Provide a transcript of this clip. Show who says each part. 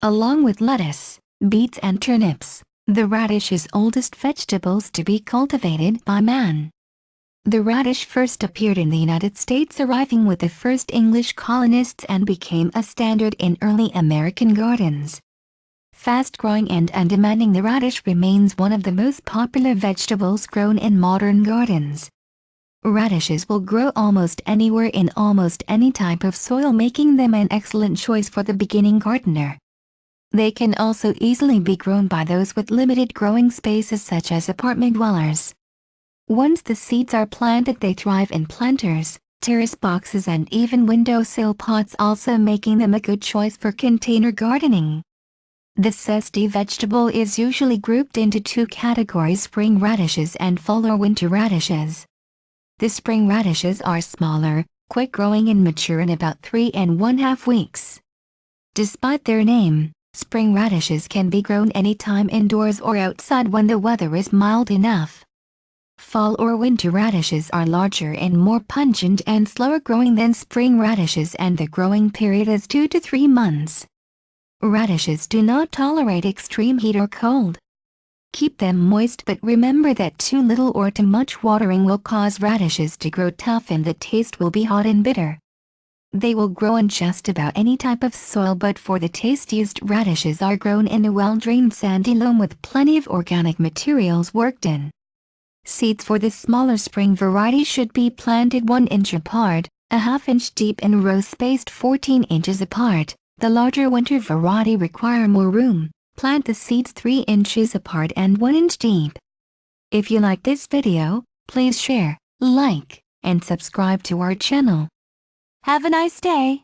Speaker 1: Along with lettuce, beets and turnips, the radish is oldest vegetables to be cultivated by man. The radish first appeared in the United States, arriving with the first English colonists, and became a standard in early American gardens. Fast-growing and undemanding, the radish remains one of the most popular vegetables grown in modern gardens. Radishes will grow almost anywhere in almost any type of soil, making them an excellent choice for the beginning gardener. They can also easily be grown by those with limited growing spaces, such as apartment dwellers. Once the seeds are planted, they thrive in planters, terrace boxes and even windowsill pots, also making them a good choice for container gardening. The zesty vegetable is usually grouped into two categories: spring radishes and fall or winter radishes. The spring radishes are smaller, quick-growing and mature in about 3½ weeks. Despite their name, spring radishes can be grown anytime indoors or outside when the weather is mild enough. Fall or winter radishes are larger and more pungent and slower growing than spring radishes, and the growing period is 2 to 3 months. Radishes do not tolerate extreme heat or cold. Keep them moist, but remember that too little or too much watering will cause radishes to grow tough and the taste will be hot and bitter. They will grow in just about any type of soil, but for the tastiest radishes are grown in a well-drained sandy loam with plenty of organic materials worked in. Seeds for the smaller spring variety should be planted 1 inch apart, a ½ inch deep in rows spaced 14 inches apart. The larger winter variety require more room. Plant the seeds 3 inches apart and 1 inch deep. If you like this video, please share, like, and subscribe to our channel. Have a nice day.